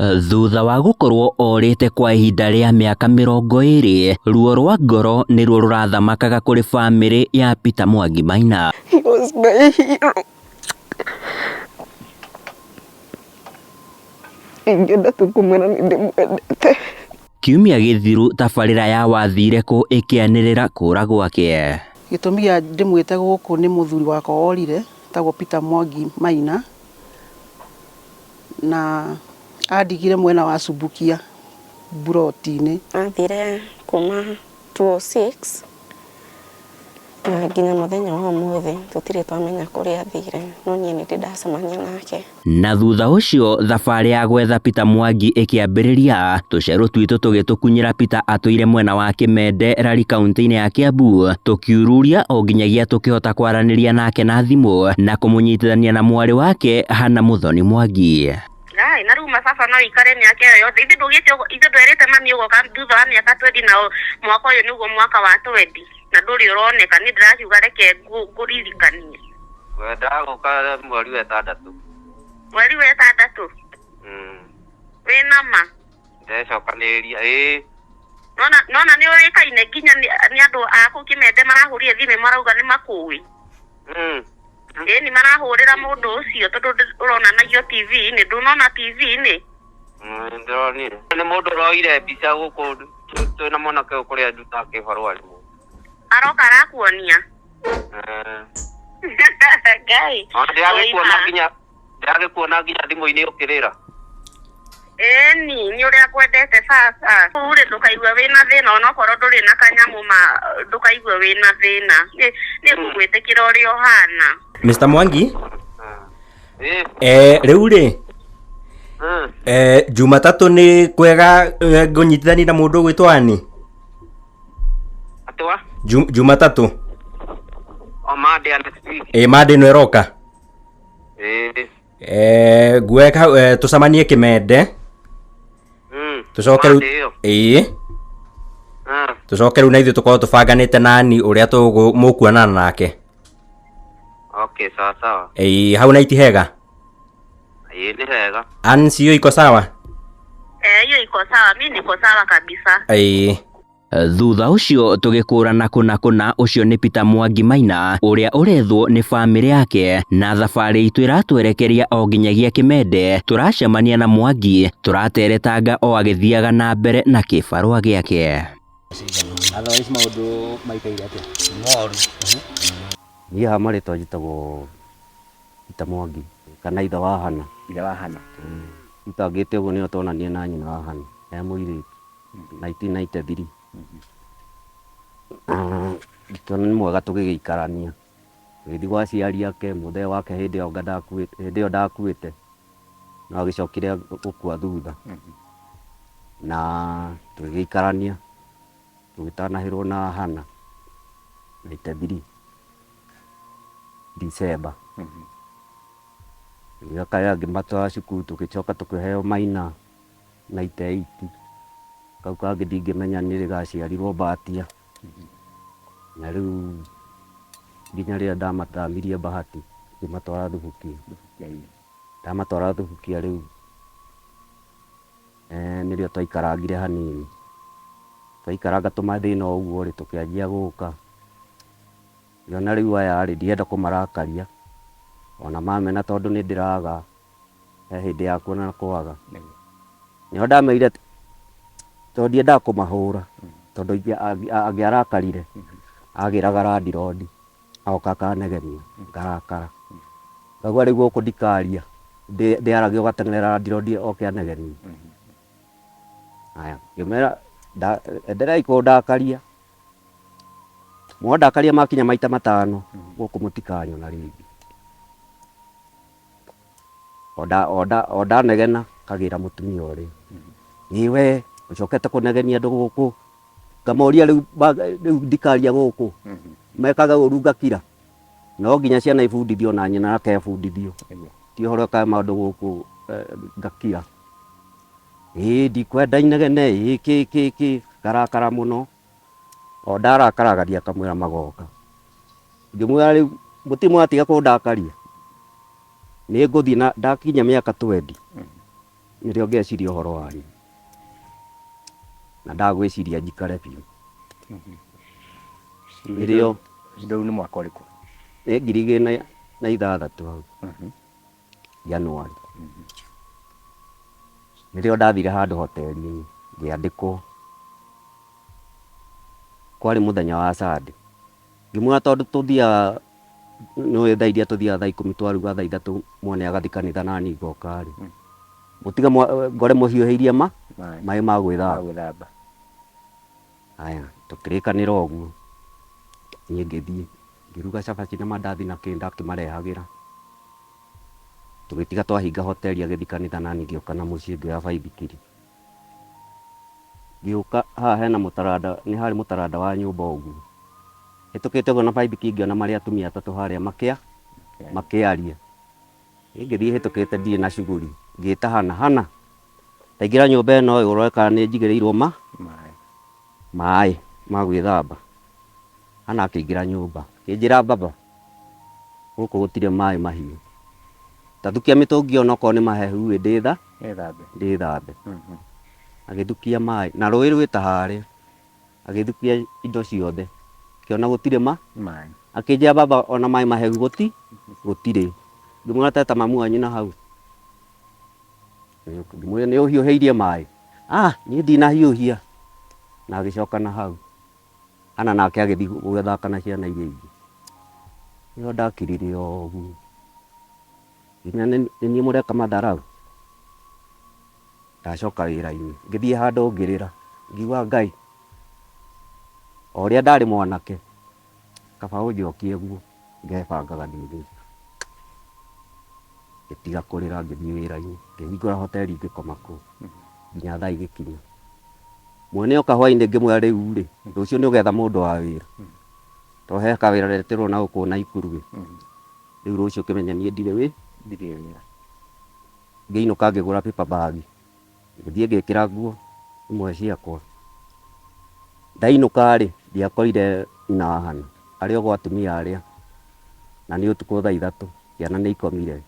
Thutha wa gukorwo orite kwa ihinda ria miaka 20, ruo rwa ngoro niruo rurathamakaga kuri family ya Peter Mwangi Maina. He was my hero. Ingenda tukumena ndimwendete. Kiumia githiru tabarira ya wathire ku ikianirira kura gwake. Gitumi gia ndimwite guku ni muthuri wakwa orire tagwo Peter Mwangi Maina na adigire mwena wa Subukia Buroti-ini. Athire kuma 206 na nginya muthenya wa umuthi tutire twamenya kuria athire no nie ni ndacemania nake. Na thutha ucio thabari ya gwetha Peter Mwangi ikiambiriria, tuceru twitu tugitukunyira Peter atuire mwena wa Kimende Rari kaunti-ini ya Kiambu, tukiururia o nginyagia tukihota kwaraniria nake na thimu na kumunyitithania na mwari wake Hannah Muthoni Mwangi. Ai na ruma sasa no ikare miaka yote ithe ndugite ithe ndwerete mami ugo ka thutha wa miaka 20 na mwaka uyu niguo mwaka wa 20 na nduri uroneka ni ndirakiuga reke nguririkanie wenda guka mweri wa 6 mweri wa 6 wina ma ndecokaniria nona ni urikaine nginya ni andu aku Kimende marahurie thime marauga ni makui ni marahurira mundu ucio tondu urona nayo TV ni ndunona TV ni ndronire ni mundu roire mbica guku twina monake ukuria nduta kibarwari aroka arakuonia gai ndagikuona nginya thimu-ini ukirira ni uria kwendete sasa ure ndukaigua wina thina onokorwo nduri na kanyamu ma ndukaigua wina thina ni kugwitikira uria uhana. Mr. Mwangi riu ri Jumatatu ni kwega ngunyitithani na mundu gwitwa Ani atwa Jumatatu Monday next week Monday no eroka gweka tucamanie Kimende tucokeru tucokeru na ithu tukorwo tubanganite nani uria mukuonana nake. Okay, sawa sawa. Hau na itihega? Ni hega. Ansi iko sawa? Hiyo iko sawa, mimi niko sawa kabisa. Thutha ucio tugikũrana kuna ucio ni Peter Mwangi Maina uria urethwo ni family yake, na thabari itu iratwerekeria o nginyagia Kimende. Turacemania na Mwangi turateretanga o agithiaga na mbere na kibarua giake. Otherwise maundu maikaire atia moru ni marĩtwa njĩtagwo Peter Mwangi kana ithe wa Hannah. Ithe wa Hannah Itangĩte ũguo nĩo tonanie na nyina wa Hannah mũirĩtu 1993. Twana nĩ mwega tũgĩgĩikarania tũgĩthiĩ gwa aciari ake. Mũthee wake hĩndĩ ĩyo ndakuĩte no agĩcokire gũkua thutha na tũgĩgĩikarania tũgĩtanahĩrwo na Hannah 93 December. Gakaya ngĩmatwara cukuru tũgĩcoka tũkĩheo Maina 98. Kau kangĩ ndingĩmenya nĩ rĩ gaciarirwo Mbatia na rĩu nginya rĩrĩa ndamatamirie Bahati ngĩmatwara Thubukia. Ndamatwara Thubukia rĩu nĩrĩo twaikarangire hanini twaikaranga tũmathĩna ũguo rĩ tũkĩanjia gũka yona rĩu aya rĩ ndienda kũmarakaria ona mamena tondũ nĩ ndĩraga hĩndĩ ya kuona na kwaga. Nĩho ndameire tondũ ndiendaga kũmahũra tondũ angĩarakarire agĩraga randirodi agoka akanegenia ngarakara. Kaguo rĩu gũkũ ndikaria ndĩaragia ũgateng'erera randirodi oke anegenie. Haya ngĩmera enderai kũndakaria mwandakaria makinya maita 5 gũkũ mũtikanyona rĩngĩ. Ondanegena kagĩra mũtumia ũrĩa niwe ũcokete kũnegenia andũ gũkũ. Ngamoria rĩu ndikaria gũkũ mekaga ũru ngakira. No nginya ciana ibundithio na nyina akebundithio ti ũhoro ka maũndũ gũkũ ngakira. Ndikwenda inegene karakara mũno. O ndarakaragaria akamwĩra magoka. Ngĩmwĩra rĩu mũtimwatiga kũndakaria nĩ ngũthiĩ na ndakinya mĩaka 20 nĩrĩo ngeciria ũhoro wanyu na ndagwĩciria njikare biũ nĩrĩo Rĩu nĩ mwaka ũrĩkũ? 2006 hau Januari nĩrĩo ndathire handũ hoteri-inĩ ngĩandĩkwo kwarĩ mũthenya wa Sunday ngĩmwĩra tondũ tũthiaga nĩũĩ thaa iria tũthiaga thaa 10 twaruga thaa 3 mwone agathiĩ kanitha nani ngoka rĩ mũtiga ngore mũhiũhĩirie maĩ ma gwĩthamba haya tũkĩrĩkanĩra ũguo niĩ ngĩthiĩ ngĩruga cabaci na mandathi na kĩnda akĩmarehagĩra tũgĩtiga twahinga hoteri agĩthiĩ kanitha nani ngĩũka na mũciĩ ngĩoya baithikiri ngĩũka haha hena mũtaranda nĩ harĩ mũtaranda wa nyũmba ũguo hĩtũkĩte ũguo na baithikiri ngĩona marĩ atumia atatũ harĩa makĩaria ngĩthiĩ hĩtũkĩte ndirĩ na shughuli ngĩta hana ndaingĩra nyũmba ĩno ũrore kana nĩ njigĩrĩirwo maĩ ma gwĩthamba hana akĩingĩra nyũmba akĩnjĩra baba gũkũ gũtirĩ maĩ mahiũ tathukia mĩtũngi onokorwo nĩ mahehu ndĩthambe agĩthukia maĩ na rũĩ rwĩta harĩa agĩthukia indo ciothe akĩona gũtirĩ maĩ akĩnjĩra baba ona maĩ mahehu gũtirĩ ngĩmwĩra teta mamu wanyu na hau ngĩmwĩra nĩ ũhiũhĩirie maĩ niĩ ndinahiũhia na agĩcoka na hau hana nake agĩthiĩ gũgĩthaka na ciana iria ingĩ nĩo ndakirire ũguo nginya nĩ niĩ mũreka matharau ndacoka wĩra-inĩ ngĩthiĩ handũ ngĩrĩra ngiuga Ngai o ũrĩa ndarĩ mwanake kaba ũnjokie guo ngebangaga ndĩthĩ ngĩtiga kũrĩra ngĩthiĩ wĩra-inĩ ngĩhingũra hoteri ngĩkoma kũu nginya thaa igĩkinya mwene oka hwainĩ ngĩmwĩra rĩu rĩ rũciũ nĩ ũgetha mũndũ wa wĩra to he kawĩra reterwo na gũkũ Naikuru rĩu rũciũ kĩmenya niĩ ndirĩ wĩra ngĩinũka ngĩgũra paper bag ngĩthiĩ ngĩkĩra nguo imwe ciakwa ndainũka rĩ ndiakorire nyina wa hana arĩ o gwa atumia arĩa na nĩ ũtukũ thaa 3 ciana nĩ ikomire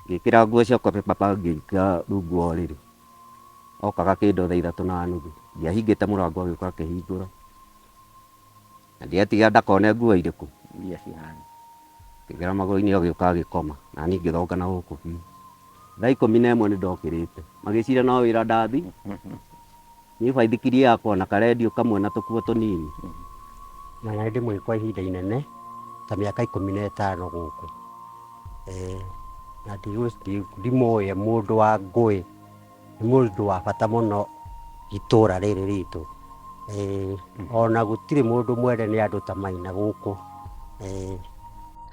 ngĩkĩra nguo ciakwa paper bag ngĩikara rungu o rĩrĩ okaga kĩndũ thaa 3:30 ndiahingĩte mũrango agĩũka akĩhingũra na ndiatiga ndakone nguo irĩkũ iria cihana ngĩgera magũrũ-inĩ agĩũka agĩkoma na niĩ ngĩthonga na gũkũ biũ thaa 11 nĩ ndokĩrĩte magĩciria no wĩra ndathi niĩ baithikiri yakwa na karendio kamwe na tũkuo tũnini na nĩ ndĩmwe kwa ihinda inene ta mĩaka 15 gũkũ na ndimoe mũndũ wa ngũĩ nĩ mũndũ wa bata mũno itũra rĩrĩ ritũ ona gũtirĩ mũndũ mwene nĩ andũ ta Maina gũkũ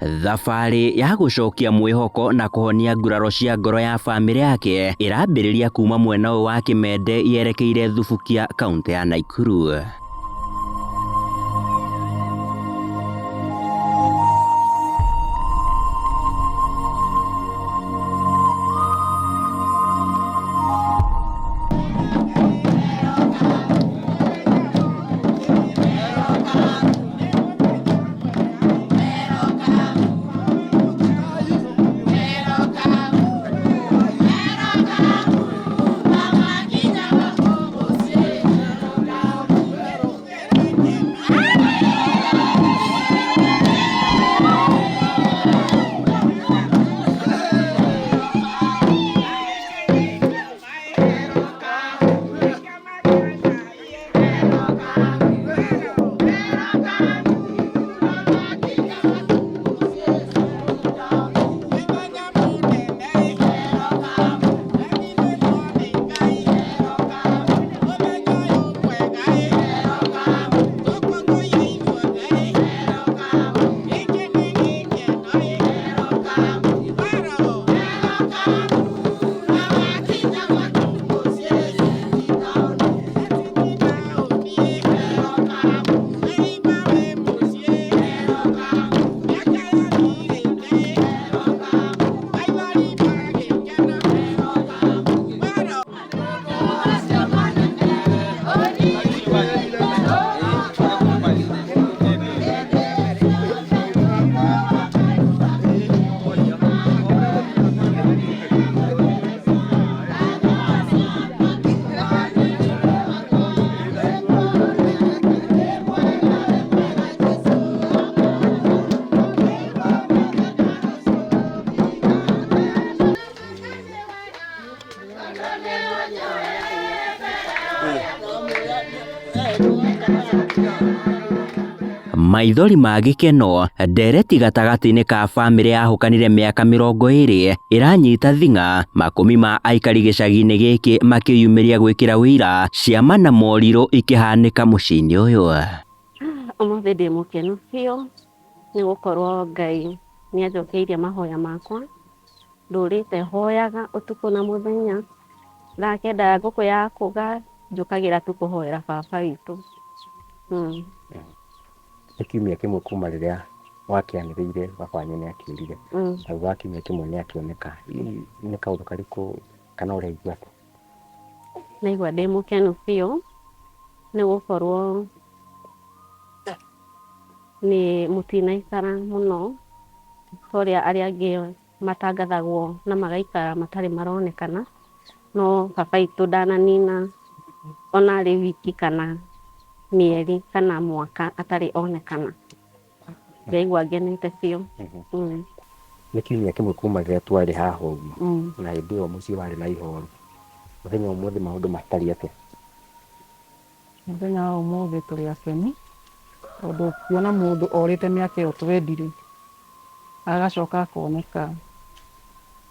Thabarĩ ya gũcokia mwĩhoko na kũhonia nguraro cia ngoro ya bamĩrĩ yake ĩrambĩrĩria kuma mwena ũyũ wa Kĩmende yerekeire Thubukia, kaunti ya Naikuru. maithori ma gĩkeno, ndereti gatagatĩ-inĩ ka bamĩrĩ yahukanire mĩaka 20 ĩranyita thing'a, makũmi ma aikari gĩcagi-inĩ gĩkĩ makĩyumĩria gwĩkĩra wĩira ciama na morirũ ikĩhanĩka mũciĩ-inĩ ũyũ. Ũmũthĩ ndĩ mũkenu biũ nĩ gũkorwo Ngai nĩ anjokeirie mahoya makwa. Ndũrĩte hoyaga ũtukũ na mũthenya, thaa kenda ya ngũkũ ya kũga njũkagĩra tu kũhoera baba witũ. Nĩ kiumia kĩmwe kuma rĩrĩa wakĩanĩrĩire baba wanyu nĩ akĩũrire, na kiumia kĩmwe nĩ akĩoneka. Nĩ kaũndũ karĩkũ kana ũraigua atĩa? Naigua ndĩ mũkenu biũ nĩ gũkorwo nĩ mũtinaikara mũno torĩa arĩa angĩ matangathagwo na magaikara matarĩ maronekana, no baba witũ ndananina ona arĩ wiki kana mĩeri kana mwaka atarĩ onekana. Ngaigua ngenete biũ. Nĩ kiumia kĩmwe kuma rĩrĩa twarĩ haha ũguo, na hĩndĩ ĩyo mũciĩ warĩ na ihoru. Mũthenya ũmũthĩ maũndũ matariĩ atĩa? Mũthenya wa ũmũthĩ tũrĩ akeni tondũ kuona mũndũ orĩte mĩaka ĩyo twendire agacoka akoneka,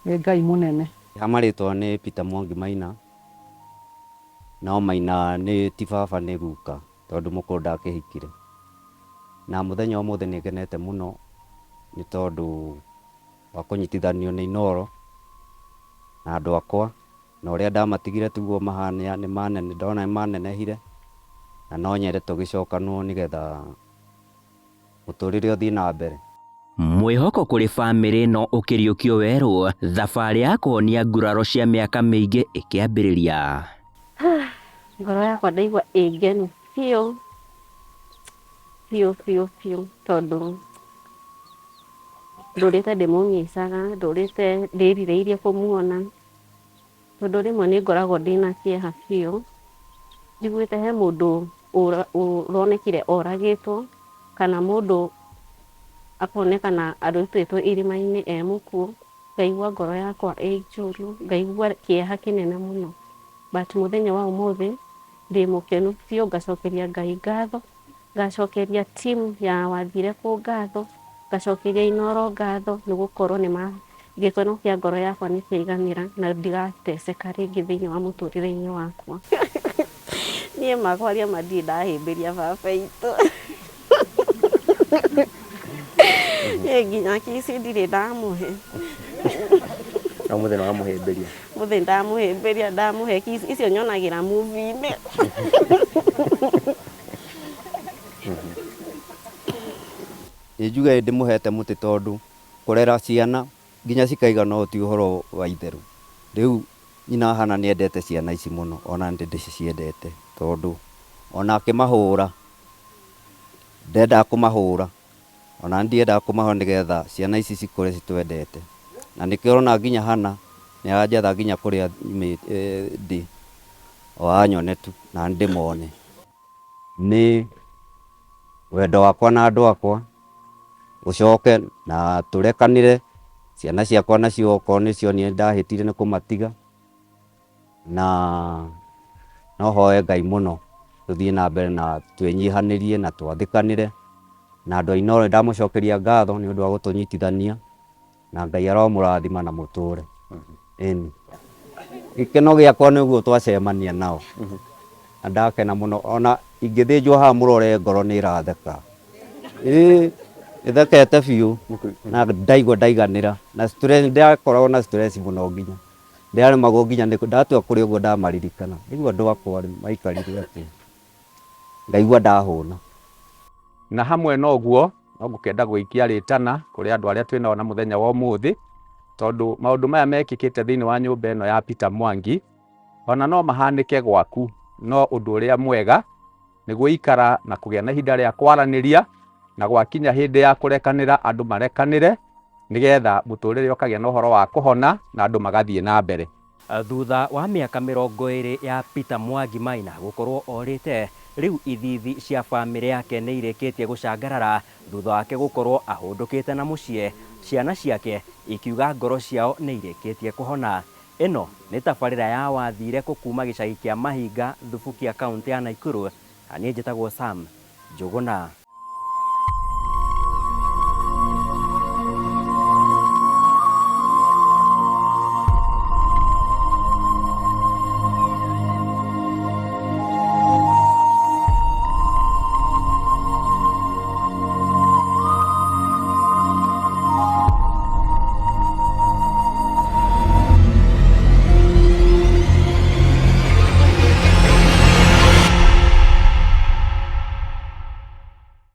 nĩ Ngai mũnene. Hamarĩtwo nĩ Peter Mwangi Maina, no Maina nĩ ti baba nĩ guka tondũ mũkũrũ ndakĩhikire. Na mũthenya ũmũthĩ nĩ ngenete mũno nĩ tondũ wa kũnyitithanio nĩ Inooro na andũ akwa, na ũrĩa ndamatigire tiguo mahana nĩ manene, ndona nĩ manenehire, na no nyende tũgĩcokanwo nĩgetha mũtũrĩre ũthiĩ na mbere. Mwĩhoko kũrĩ bamĩrĩ no ũkĩriũkio werũ, thabarĩ ya kũhonia nguraro cia mĩaka mĩingĩ ĩkĩambĩrĩria. Ngoro yakwa ndaigua ĩngenu biũ tondũ ndũrĩte ndĩmũnyicaga, ndũrĩte ndĩrireirie kũmuona, tondũ rĩmwe nĩ ngoragwo ndĩna kĩeha biũ njiguĩte he mũndũ ũronekire oragĩtwo kana mũndũ akonekana arutĩtwo irima-inĩ e mũkuũ. Ngaigua ngoro yakwa ĩ njũru, ngaigua kĩeha kĩnene mũno, but mũthenya wa ũmũthĩ ndĩ mũkenu biũ, ngacokeria Ngai ngatho, ngacokeria team ya Wathire kũ ngatho, ngacokeria Inooro ngatho nĩ gũkorwo gĩkeno kĩa ngoro yakwa nĩ kĩaiganĩra na ndigateceka rĩngĩ thĩinĩ wa mũtũrĩre-inĩ wakwa. Niĩ makwaria matirĩ ndahĩmbĩria baba witũ. Nginya kici ndirĩ ndamũhe. Na mũthenya wamũhĩmbĩria? Mũthenya ndamũhĩmbĩria, ndamũhe kici icio nyonagĩra movie-inĩ. Njuge ndĩmũhete mũtĩ tondũ kũrera ciana nginya cikaigana ũũ ti ũhoro wa itherũ. Rĩu nyina Hana nĩ endete ciana ici mũno, ona ndĩ ndĩciendete tondũ ona akĩmahũra ndendaga kũmahũra, ona ndiendaga kũmahũra nĩgetha ciana ici cikũre citwendete. Na nĩkĩo ũrona nginya Hana nĩ aranjetha nginya kũrĩa ndĩ o anyone tu na ndĩmone. Nĩ wendo wakwa na andũ akwa ũcoke na tũrekanĩre, ciana ciakwa nacio okorwo nĩcio niĩ ndahĩtire nĩ kũmatiga, na no hoye Ngai mũno tũthiĩ na mbere na twĩnyihanĩrie na twathĩkanĩre, na andũ a Inooro ndamũcokeria ngatho nĩ ũndũ wa gũtũnyitithania, na Ngai aromũrathima na mũtũre. Ĩni gĩkeno gĩakwa nĩguo twacemania nao, na ndakena mũno, ona ingĩthĩnjwo haha mũrore ngoro nĩ ĩratheka. Ĩthekete biũ na ndaigua ndaiganĩra, na ndakoragwo na stress mũno, nginya ndaremagwo nginya ndatua kũrĩa ũguo ndamaririkana, nĩguo andũ akwa maikarire atĩa, ngaigua ndahũna. Na hamwe noguo no ngũkenda gũikia rĩtana kũrĩ andũ arĩa twĩnao na mũthenya wa ũmũthĩ, tondũ maũndũ maya mekĩkĩte thĩinĩ wa nyũmba ĩno ya Peter Mwangi ona no mahanĩke gwaku, no ũndũ ũrĩa mwega nĩ gũikara na kũgĩa na ihinda rĩa kwaranĩria, na gwakinya hĩndĩ ya kũrekanĩra andũ marekanĩre, nĩgetha mũtũrĩre ũkagĩa na ũhoro wa kũhona na andũ magathiĩ na mbere. Thutha wa mĩaka 20 ya Peter Mwangi Maina gũkorwo orĩte, rĩu ithithi cia bamĩrĩ yake nĩ irĩkĩtie gũcangarara thutha wake gũkorwo ahũndũkĩte na mũciĩ, ciana ciake ikiuga ngoro ciao nĩ irĩkĩtie kũhona. Ĩno nĩ tabarĩra ya Wathire kũ kuma gĩcagi kĩa Mahinga, Thubukia, kaunti ya Naikuru. Niĩ njĩtagwo Sam Njũgũna.